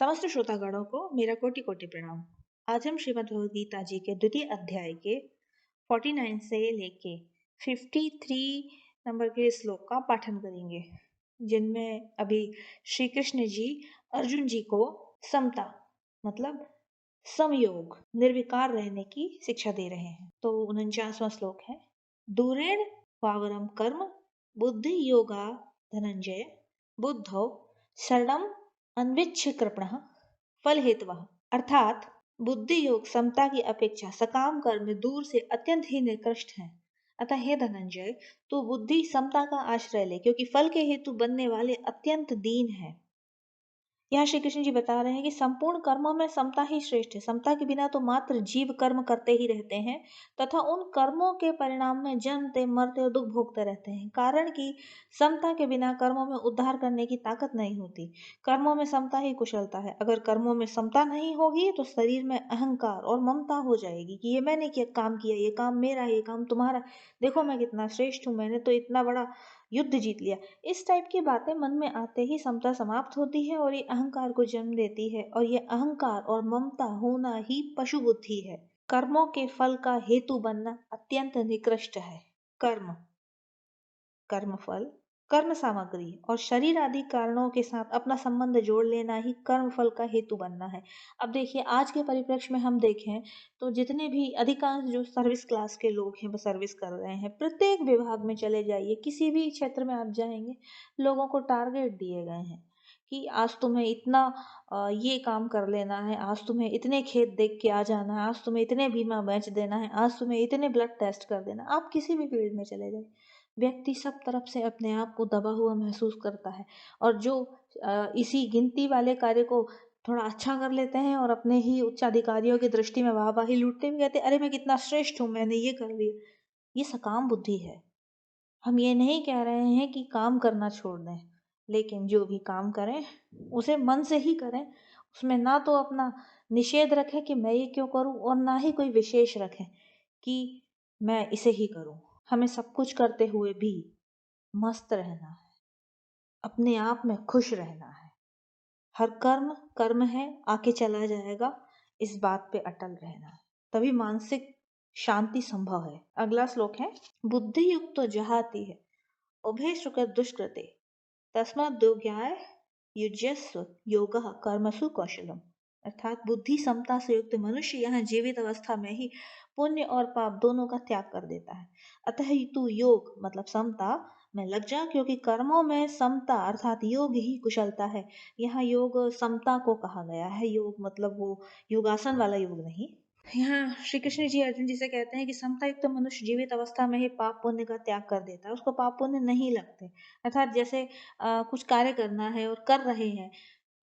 समस्त श्रोतागणों को मेरा कोटि कोटि प्रणाम। आज हम श्रीमद् भगवद गीता जी के द्वितीय अध्याय के 49 से लेके 53 नंबर के श्लोक का पाठन करेंगे, जिनमें अभी श्री कृष्ण जी अर्जुन जी को समता मतलब समयोग निर्विकार रहने की शिक्षा दे रहे हैं। तो 49वां श्लोक है, दूरेण पावरम कर्म बुद्धि योगा धनंजय बुद्धौ शरणम अन्विच्छ कृपणः फल हेतवः। अर्थात बुद्धि योग समता की अपेक्षा सकाम कर्म में दूर से अत्यंत ही निकृष्ट है। अतः हे धनंजय, तू बुद्धि समता का आश्रय ले, क्योंकि फल के हेतु बनने वाले अत्यंत दीन है। यहाँ श्री कृष्ण जी बता रहे हैं कि संपूर्ण कर्मों में समता ही श्रेष्ठ है। समता के बिना तो मात्र जीव कर्म करते ही रहते हैं तथा उन कर्मों के परिणाम में जन्मते मरते और दुख भोगते रहते हैं। कारण कि समता के बिना कर्मों में उद्धार करने की ताकत नहीं होती। कर्मों में समता ही कुशलता है। अगर कर्मों में समता नहीं होगी तो शरीर में अहंकार और ममता हो जाएगी कि ये मैंने काम किया, ये काम मेरा, ये काम तुम्हारा, देखो मैं कितना श्रेष्ठ हूँ, मैंने तो इतना बड़ा युद्ध जीत लिया। इस टाइप की बातें मन में आते ही समता समाप्त होती है और ये अहंकार को जन्म देती है, और ये अहंकार और ममता होना ही पशु बुद्धि है। कर्मों के फल का हेतु बनना अत्यंत निकृष्ट है। कर्म, कर्मफल, कर्म सामग्री और शरीर आदि कारणों के साथ अपना संबंध जोड़ लेना ही कर्म फल का हेतु बनना है। अब देखिए, आज के परिप्रेक्ष्य में हम देखें तो जितने भी अधिकांश जो सर्विस क्लास के लोग हैं वो सर्विस कर रहे हैं, प्रत्येक विभाग में चले जाइए, किसी भी क्षेत्र में आप जाएंगे, लोगों को टारगेट दिए गए हैं कि आज तुम्हें इतना ये काम कर लेना है, आज तुम्हें इतने खेत देख के आ जाना है, आज तुम्हें इतने बीमा बेच देना है, आज तुम्हें इतने ब्लड टेस्ट कर देना। आप किसी भी फील्ड में चले जाए, व्यक्ति सब तरफ से अपने आप को दबा हुआ महसूस करता है, और जो इसी गिनती वाले कार्य को थोड़ा अच्छा कर लेते हैं और अपने ही उच्च अधिकारियों की दृष्टि में वाहवाही लूटते हुए कहते, अरे मैं कितना श्रेष्ठ हूँ, मैंने ये कर लिया। ये सकाम बुद्धि है। हम ये नहीं कह रहे हैं कि काम करना छोड़ दें, लेकिन जो भी काम करें उसे मन से ही करें। उसमें ना तो अपना निषेध रखें कि मैं ये क्यों करूं, और ना ही कोई विशेष रखें कि मैं इसे ही करूं। हमें सब कुछ करते हुए भी मस्त रहना है, अपने आप में खुश रहना है। हर कर्म कर्म है, आके चला जाएगा, इस बात पे अटल रहना है, तभी मानसिक शांति संभव है। अगला श्लोक है, बुद्धि युक्त तो जहाती है उभय सुकृत दुष्कृते तस्माद्योग्याय युज्यस्व योगः कर्मसु कौशलम। अर्थात बुद्धि समता से युक्त मनुष्य यहाँ जीवित अवस्था में ही पुण्य और पाप दोनों का त्याग कर देता है। अतः तू योग मतलब समता में लग जा, क्योंकि कर्मों में समता अर्थात योग ही कुशलता है। यहाँ योग समता को कहा गया है। योग मतलब वो योगासन वाला योग नहीं। यहाँ श्री कृष्ण जी अर्जुन जी से कहते हैं कि समता युक्त मनुष्य जीवित अवस्था में ही पाप पुण्य का त्याग कर देता है, उसको पाप पुण्य नहीं लगते। अर्थात जैसे कुछ कार्य करना है और कर रहे हैं,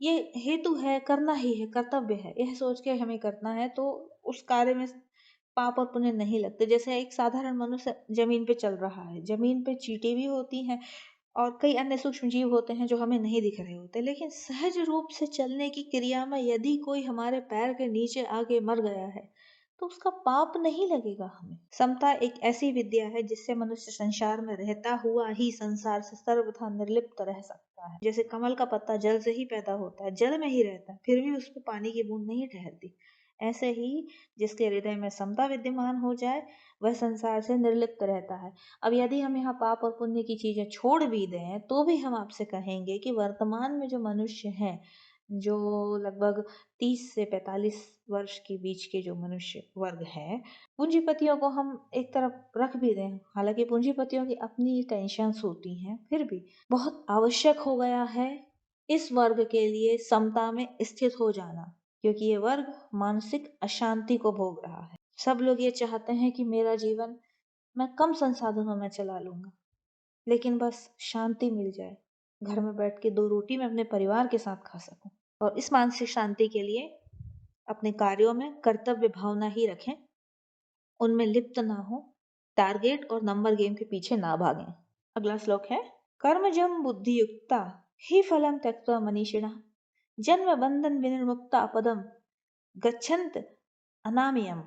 ये हेतु है, करना ही है, कर्तव्य है, यह सोच के हमें करना है, तो उस कार्य में पाप और पुण्य नहीं लगते। जैसे एक साधारण मनुष्य जमीन पे चल रहा है, जमीन पे चींटी भी होती हैं और कई अन्य सूक्ष्म जीव होते हैं जो हमें नहीं दिख रहे होते, लेकिन सहज रूप से चलने की क्रिया में यदि कोई हमारे पैर के नीचे आके मर गया है तो उसका पाप नहीं लगेगा हमें। समता एक ऐसी विद्या है जिससे मनुष्य संसार में रहता हुआ ही संसार से सर्वथा निर्लिप्त रह सकता है। जैसे कमल का पत्ता जल से ही पैदा होता है, जल में ही रहता है, फिर भी उस पर पानी की बूंद नहीं ठहरती। ऐसे ही जिसके हृदय में समता विद्यमान हो जाए वह संसार से निर्लिप्त रहता है। अब यदि हम यहाँ पाप और पुण्य की चीजें छोड़ भी दें तो भी हम आपसे कहेंगे कि वर्तमान में जो मनुष्य हैं, जो लगभग 30 से 45 वर्ष के बीच के जो मनुष्य वर्ग है, पूंजीपतियों को हम एक तरफ रख भी दें, हालांकि पूंजीपतियों की अपनी टेंशन्स होती हैं, फिर भी बहुत आवश्यक हो गया है इस वर्ग के लिए समता में स्थित हो जाना, क्योंकि ये वर्ग मानसिक अशांति को भोग रहा है। सब लोग ये चाहते हैं कि मेरा जीवन मैं कम संसाधनों में चला लूंगा, लेकिन बस शांति मिल जाए, घर में बैठ के 2 रोटी मैं अपने परिवार के साथ खा सकूं। और इस मानसिक शांति के लिए अपने कार्यों में कर्तव्य भावना ही रखें, उनमें लिप्त ना हो, टारगेट और नंबर गेम के पीछे ना भागें। अगला श्लोक है, कर्मजम बुद्धि युक्ता ही फलम त्यक्त्वा मनीषिणः जन्म बंधन विनिर्मुक्ता पदम गच्छन्त अनामयम।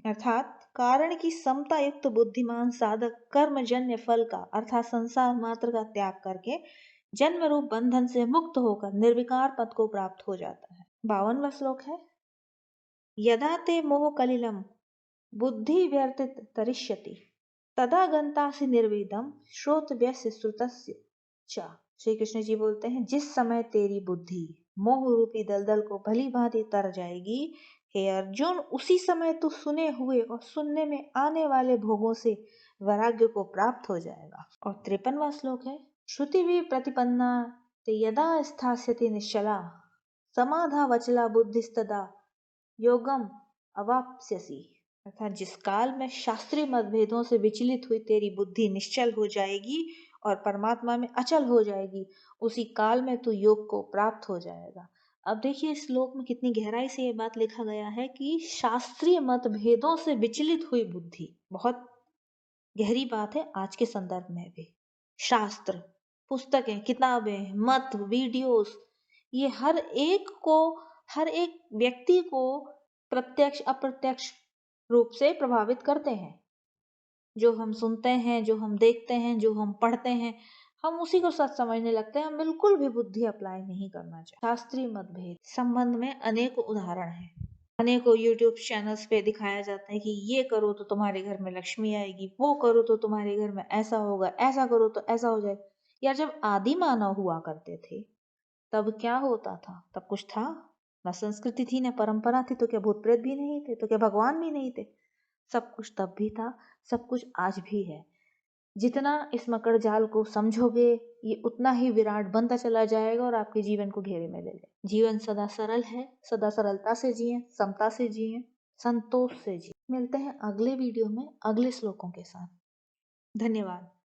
अर्थात कारण की समता युक्त बुद्धिमान साधक कर्मजन्य फल का अर्थात संसार मात्र का त्याग करके जन्म रूप बंधन से मुक्त होकर निर्विकार पद को प्राप्त हो जाता है। 52वां श्लोक है, यदा ते मोह कलिलम बुद्धि व्यर्थित तरिष्यति तदा गंतासि निर्वेदम श्रोतव्यस्य श्रुतस्य च। श्री कृष्ण जी बोलते हैं, जिस समय तेरी बुद्धि मोह रूपी दलदल को भली भांति तर जाएगी, हे अर्जुन, उसी समय तू सुने हुए और सुनने में आने वाले भोगों से वैराग्य को प्राप्त हो जाएगा। और 53वां श्लोक है, श्रुति भी प्रतिपन्ना ते यदा स्थास्यति निश्चला समाधा वचला बुद्धिस्तदा योगम अवाप्स्यसि। अर्थात जिस काल में शास्त्रीय मतभेदों से विचलित हुई तेरी बुद्धि निश्चल हो जाएगी और परमात्मा में अचल हो जाएगी, उसी काल में तू योग को प्राप्त हो जाएगा। अब देखिए इस श्लोक में कितनी गहराई से ये बात लिखा गया है कि शास्त्रीय मतभेदों से विचलित हुई बुद्धि, बहुत गहरी बात है आज के संदर्भ में भी। शास्त्र, पुस्तकें, किताबें, मत, वीडियोस, ये हर एक व्यक्ति को प्रत्यक्ष अप्रत्यक्ष रूप से प्रभावित करते हैं। जो हम सुनते हैं, जो हम देखते हैं, जो हम पढ़ते हैं, हम उसी को सच समझने लगते हैं। हम बिल्कुल भी बुद्धि अप्लाई नहीं करना चाहिए। शास्त्रीय मतभेद संबंध में अनेक उदाहरण हैं। अनेकों यूट्यूब चैनल्स पे दिखाया जाता है कि ये करो तो तुम्हारे घर में लक्ष्मी आएगी, वो करो तो तुम्हारे घर में ऐसा होगा, ऐसा करो तो ऐसा हो जाएगा। यार जब आदि मानव हुआ करते थे तब क्या होता था? तब कुछ था ना, संस्कृति थी ना परंपरा थी, तो क्या भूत प्रेत भी नहीं थे? तो क्या भगवान भी नहीं थे? सब कुछ तब भी था, सब कुछ आज भी है। जितना इस मकड़ जाल को समझोगे, ये उतना ही विराट बनता चला जाएगा और आपके जीवन को घेरे में ले ले। जीवन सदा सरल है, सदा सरलता से जिए, समता से जिए, संतोष से जिए। मिलते हैं अगले वीडियो में अगले श्लोकों के साथ। धन्यवाद।